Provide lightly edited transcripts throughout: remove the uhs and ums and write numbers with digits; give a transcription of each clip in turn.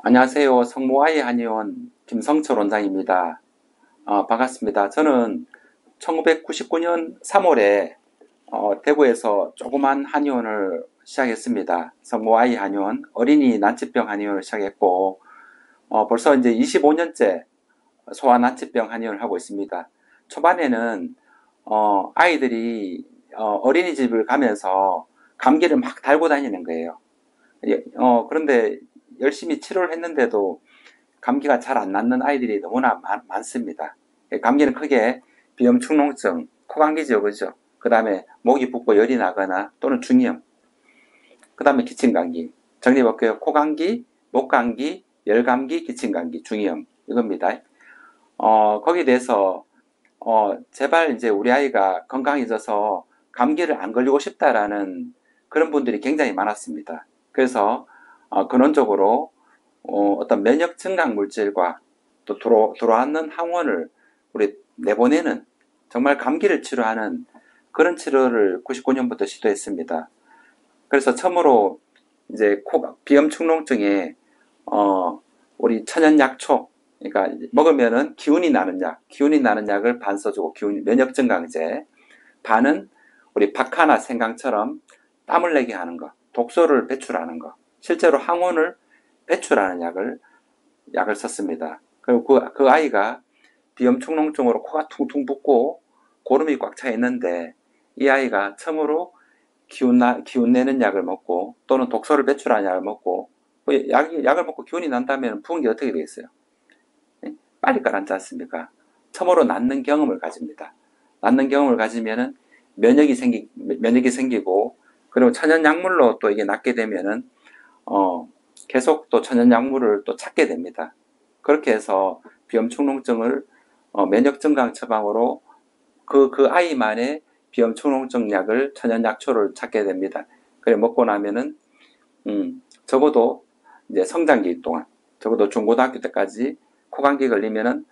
안녕하세요. 성모아이 한의원 김성철 원장입니다. 반갑습니다. 저는 1999년 3월에 대구에서 조그만 한의원을 시작했습니다. 성모아이 한의원, 어린이 난치병 한의원을 시작했고 벌써 이제 25년째 소아 난치병 한의원을 하고 있습니다. 초반에는 아이들이 어린이집을 가면서 감기를 막 달고 다니는 거예요. 그런데 열심히 치료를 했는데도 감기가 잘 안 낫는 아이들이 너무나 많습니다. 감기는 크게 비염축농증, 코감기죠, 그죠? 그 다음에 목이 붓고 열이 나거나 또는 중이염, 그 다음에 기침감기. 정리해볼게요. 코감기, 목감기, 열감기, 기침감기, 중이염 이겁니다. 거기에 대해서 제발 이제 우리 아이가 건강해져서 감기를 안 걸리고 싶다라는 그런 분들이 굉장히 많았습니다. 그래서 근원적으로 어떤 면역 증강 물질과 또 들어왔는 항원을 우리 내보내는 정말 감기를 치료하는 그런 치료를 99년부터 시도했습니다. 그래서 처음으로 이제 비염축농증에 우리 천연약초, 그러니까 먹으면은 기운이 나는 약을 반 써주고 면역 증강제, 반은 우리 박하나 생강처럼 땀을 내게 하는 거, 독소를 배출하는 거, 실제로 항원을 배출하는 약을 썼습니다. 그리고 그 아이가 비염축농증으로 코가 퉁퉁 붓고 고름이 꽉 차 있는데 이 아이가 처음으로 기운 내는 약을 먹고 또는 독소를 배출하는 약을 먹고 약을 먹고 기운이 난다면 부은 게 어떻게 되겠어요? 빨리 가라앉지 않습니까? 처음으로 낫는 경험을 가집니다. 낫는 경험을 가지면은 면역이 생기고 그리고 천연약물로 또 이게 낫게 되면은 계속 또 천연약물을 또 찾게 됩니다. 그렇게 해서 비염축농증을 면역증강 처방으로 그 아이만의 비염축농증 약을 천연약초를 찾게 됩니다. 그래 먹고 나면은 적어도 이제 성장기 동안 적어도 중고등학교 때까지 코감기 걸리면은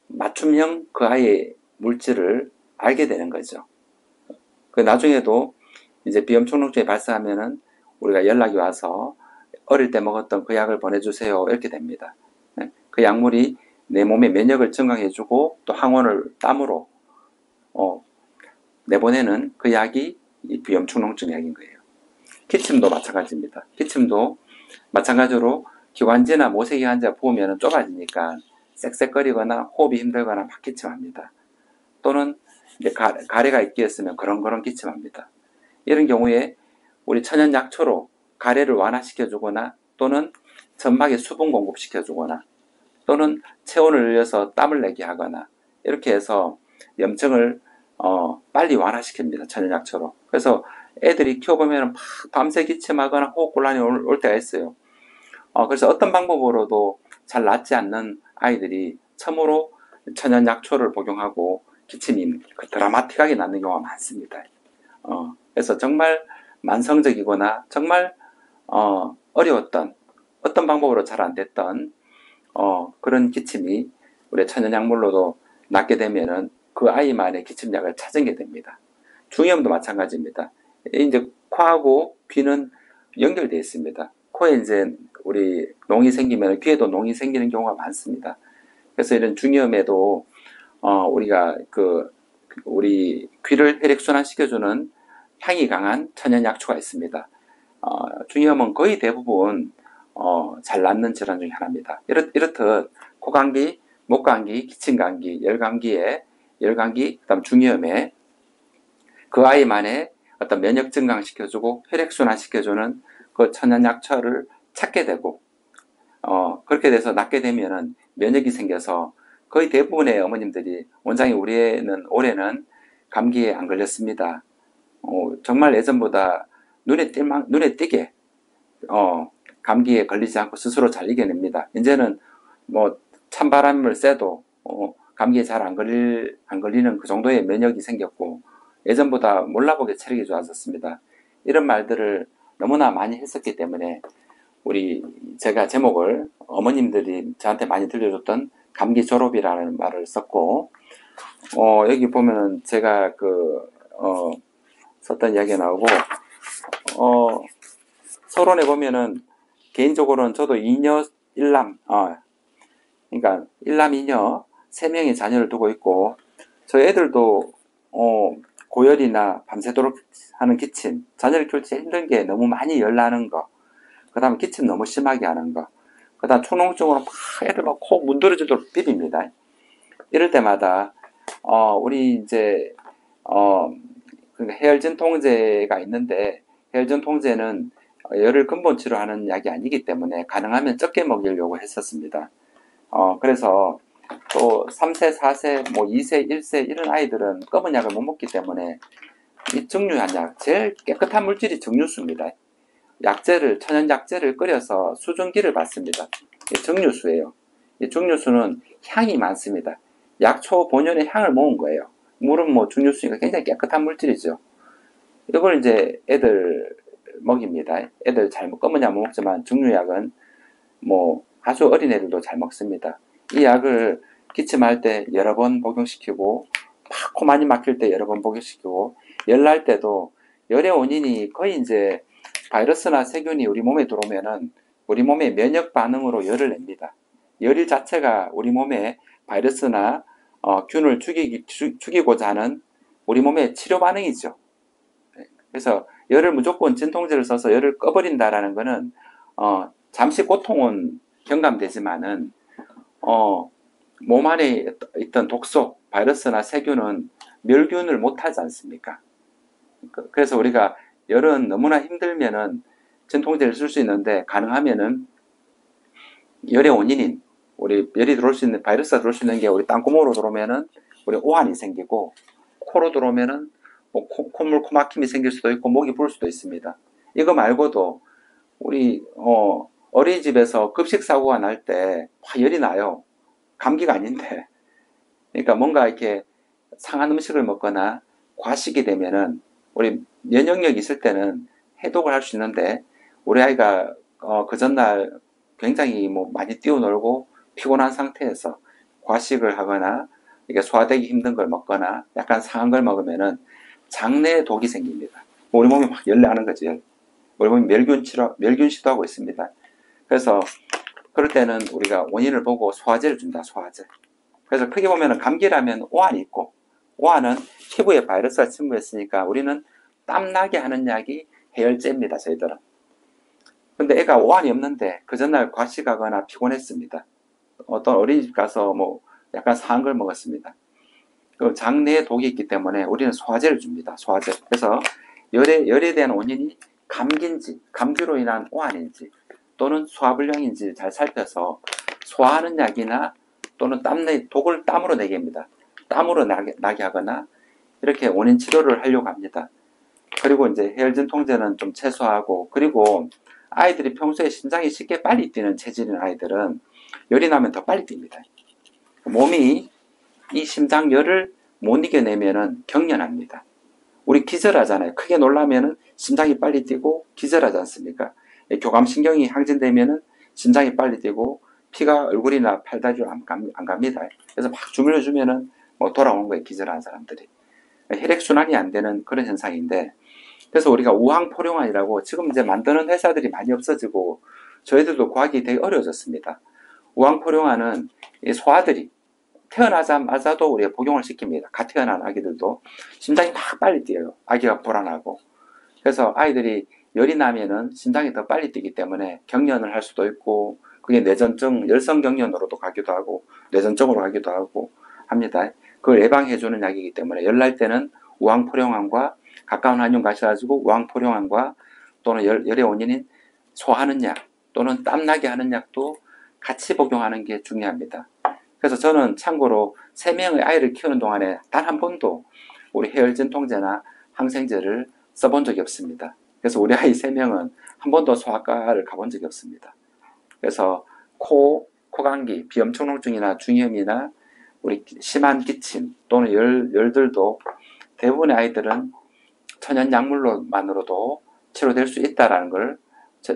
맞춤형 그 아이의 물질을 알게 되는 거죠. 그 나중에도 이제 비염축농증이 발생하면은 우리가 연락이 와서 어릴 때 먹었던 그 약을 보내주세요 이렇게 됩니다. 그 약물이 내 몸의 면역을 증강해주고 또 항원을 땀으로 내보내는 그 약이 이 비염축농증 약인 거예요. 기침도 마찬가지입니다. 기침도 마찬가지로 기관지나 모세기 환자 부으면 좁아지니까 쌕쌕거리거나 호흡이 힘들거나 막 기침합니다. 또는 이제 가래가 있겠으면 그렁그렁 기침합니다. 이런 경우에 우리 천연약초로 가래를 완화시켜주거나 또는 점막에 수분 공급시켜주거나 또는 체온을 늘려서 땀을 내게 하거나 이렇게 해서 염증을 빨리 완화시킵니다. 천연약초로. 그래서 애들이 키워보면 밤새 기침하거나 호흡곤란이 올 때가 있어요. 그래서 어떤 방법으로도 잘 낫지 않는 아이들이 처음으로 천연약초를 복용하고 기침이 드라마틱하게 낫는 경우가 많습니다. 그래서 정말 만성적이거나 정말 어려웠던 어떤 방법으로 잘 안 됐던 그런 기침이 우리 천연약물로도 낫게 되면은 그 아이만의 기침약을 찾은 게 됩니다. 중이염도 마찬가지입니다. 이제 코하고 귀는 연결되어 있습니다. 코에 이제 우리 농이 생기면 귀에도 농이 생기는 경우가 많습니다. 그래서 이런 중이염에도 우리가 우리 귀를 혈액순환 시켜주는 향이 강한 천연약초가 있습니다. 중이염은 거의 대부분 잘 낫는 질환 중에 하나입니다. 이렇듯 코감기, 목감기, 기침감기, 열감기, 그다음 중이염에 그 아이만의 어떤 면역 증강시켜주고 혈액순환 시켜주는 그 천연약초를 찾게 되고 그렇게 돼서 낫게 되면은 면역이 생겨서 거의 대부분의 어머님들이 원장이 우리 애는 올해는 감기에 안 걸렸습니다. 정말 예전보다 눈에 띄게 감기에 걸리지 않고 스스로 잘 이겨냅니다. 이제는 뭐 찬바람을 쐬도 감기에 잘 안 걸리는 그 정도의 면역이 생겼고 예전보다 몰라보게 체력이 좋아졌습니다. 이런 말들을 너무나 많이 했었기 때문에 제가 제목을 어머님들이 저한테 많이 들려줬던 감기 졸업이라는 말을 썼고 여기 보면은 제가 썼던 이야기가 나오고 서론에 보면은 개인적으로는 저도 일남, 그러니까 일남이녀 3명의 자녀를 두고 있고, 저희 애들도 고열이나 밤새도록 하는 기침, 자녀를 키울 때 힘든 게 너무 많이 열 나는 거, 그 다음에 기침 너무 심하게 하는 거, 그 다음 초농증으로 막 애들 막 코 문드러지도록 비빕니다. 이럴 때마다 우리 이제 해열진 통제가 있는데, 해열진 통제는 열을 근본 치료하는 약이 아니기 때문에 가능하면 적게 먹이려고 했었습니다. 그래서 또 3세, 4세, 뭐 2세, 1세 이런 아이들은 검은 약을 못 먹기 때문에 이 증류한 약, 제일 깨끗한 물질이 증류수입니다. 약재를, 천연 약재를 끓여서 수증기를 받습니다. 증류수예요. 이 증류수는 향이 많습니다. 약초 본연의 향을 모은 거예요. 물은 뭐 증류수니까 굉장히 깨끗한 물질이죠. 이걸 이제 애들 먹입니다. 애들 잘 검은 약 못 먹지만 증류약은 뭐 아주 어린 애들도 잘 먹습니다. 이 약을 기침할 때 여러 번 복용시키고, 코 많이 막힐 때 여러 번 복용시키고, 열 날 때도 열의 원인이 거의 이제 바이러스나 세균이 우리 몸에 들어오면은 우리 몸의 면역 반응으로 열을 냅니다. 열 자체가 우리 몸에 바이러스나 균을 죽이고자 하는 우리 몸의 치료 반응이죠. 그래서 열을 무조건 진통제를 써서 열을 꺼버린다라는 것은 잠시 고통은 경감되지만은 몸 안에 있던 독소, 바이러스나 세균은 멸균을 못하지 않습니까? 그래서 우리가 열은 너무나 힘들면은 진통제를 쓸 수 있는데, 가능하면은 열의 원인인 우리 열이 들어올 수 있는 바이러스가 들어올 수 있는 게 우리 땅구멍으로 들어오면은 우리 오한이 생기고, 코로 들어오면은 뭐 콧물 코막힘이 생길 수도 있고 목이 부을 수도 있습니다. 이거 말고도 우리 어린이집에서 급식 사고가 날 때 열이 나요. 감기가 아닌데. 그러니까 뭔가 이렇게 상한 음식을 먹거나 과식이 되면은 우리 면역력이 있을 때는 해독을 할 수 있는데, 우리 아이가 그 전날 굉장히 뭐 많이 뛰어놀고 피곤한 상태에서 과식을 하거나 이게 소화되기 힘든 걸 먹거나 약간 상한 걸 먹으면은 장내에 독이 생깁니다. 우리 몸이 막 열나는 거지. 우리 몸이 멸균 시도하고 있습니다. 그래서 그럴 때는 우리가 원인을 보고 소화제를 준다. 소화제. 그래서 크게 보면은 감기라면 오한이 있고, 오한은 피부에 바이러스가 침투했으니까 우리는 땀나게 하는 약이 해열제입니다. 저희들은. 근데 애가 오한이 없는데 그 전날 과식하거나 피곤했습니다. 어떤 어린이집 가서 뭐 약간 상한 걸 먹었습니다. 그 장내에 독이 있기 때문에 우리는 소화제를 줍니다. 소화제. 그래서 열에 대한 원인이 감기인지, 감기로 인한 오한인지, 또는 소화불량인지 잘 살펴서 소화하는 약이나 또는 독을 땀으로 내게 합니다. 땀으로 나게 하거나 이렇게 원인 치료를 하려고 합니다. 그리고 이제 해열진 통제는 좀 최소화하고, 그리고 아이들이 평소에 심장이 쉽게 빨리 뛰는 체질인 아이들은 열이 나면 더 빨리 뜁니다. 몸이 이 심장열을 못 이겨내면은 경련합니다. 우리 기절하잖아요. 크게 놀라면은 심장이 빨리 뛰고 기절하지 않습니까? 교감신경이 항진되면은 심장이 빨리 뛰고 피가 얼굴이나 팔다리로 안 갑니다. 그래서 막 주물러주면은 뭐 돌아온 거예요. 기절한 사람들이. 혈액순환이 안 되는 그런 현상인데, 그래서 우리가 우황포룡안이라고 지금 이제 만드는 회사들이 많이 없어지고 저희들도 구하기 되게 어려워졌습니다. 우황포룡안은 소아들이 태어나자마자도 우리가 복용을 시킵니다. 갓 태어난 아기들도 심장이 막 빨리 뛰어요. 아기가 불안하고. 그래서 아이들이 열이 나면은 심장이 더 빨리 뛰기 때문에 경련을 할 수도 있고, 그게 뇌전증, 열성경련으로도 가기도 하고 뇌전증으로 가기도 하고 합니다. 그걸 예방해주는 약이기 때문에 열 날 때는 우황포룡안과 가까운 한의원 가셔가지고 우황포룡안과 또는 열의 원인인 소화하는 약 또는 땀나게 하는 약도 같이 복용하는 게 중요합니다. 그래서 저는 참고로 3명의 아이를 키우는 동안에 단 한 번도 우리 해열진 통제나 항생제를 써본 적이 없습니다. 그래서 우리 아이 3명은 한 번도 소아과를 가본 적이 없습니다. 그래서 코감기, 비염청농증이나 중이염이나 우리 심한 기침 또는 열들도 대부분의 아이들은 천연 약물로만으로도 치료될 수 있다는 걸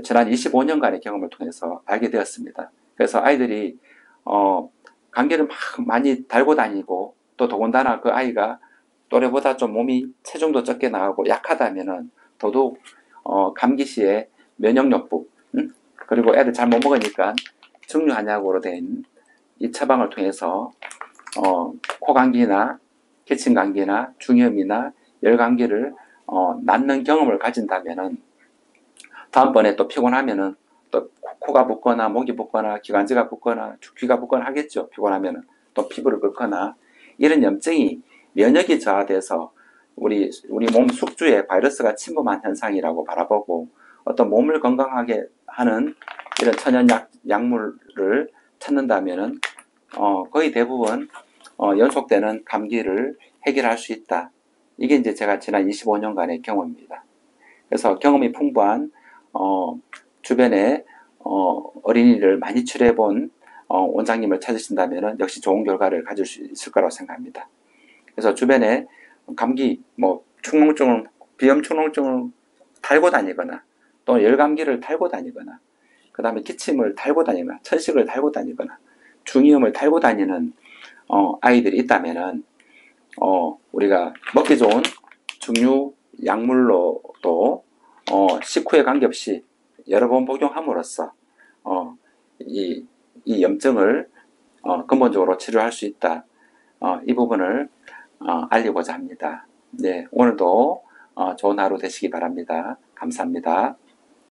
지난 25년간의 경험을 통해서 알게 되었습니다. 그래서 아이들이 감기를 막 많이 달고 다니고, 또 더군다나 그 아이가 또래보다 좀 몸이 체중도 적게 나가고 약하다면은 더더욱 감기 시에 면역력부, 그리고 애들 잘 못 먹으니까 증류 한약으로 된 이 처방을 통해서 코감기나 기침 감기나 중염이나 열 감기를 낫는 경험을 가진다면은 다음번에 또 피곤하면은 또 코가 붓거나 목이 붓거나 기관지가 붓거나 귀가 붓거나 하겠죠. 피곤하면은 또 피부를 끓거나 이런 염증이 면역이 저하돼서 우리 몸 숙주에 바이러스가 침범한 현상이라고 바라보고 어떤 몸을 건강하게 하는 이런 천연 약물을 찾는다면은 거의 대부분 연속되는 감기를 해결할 수 있다. 이게 이제 제가 지난 25년간의 경험입니다. 그래서 경험이 풍부한 주변에 어린이를 많이 치료해본 원장님을 찾으신다면 역시 좋은 결과를 가질 수 있을 거라고 생각합니다. 그래서 주변에 감기, 축농증을, 비염 축농증을 달고 다니거나 또 열감기를 달고 다니거나 그 다음에 기침을 달고 다니거나 천식을 달고 다니거나 중이염을 달고 다니는 아이들이 있다면은 우리가 먹기 좋은 중류 약물로도 식후에 관계없이 여러 번 복용함으로써 이 염증을 근본적으로 치료할 수 있다. 이 부분을 알리고자 합니다. 네, 오늘도 좋은 하루 되시기 바랍니다. 감사합니다.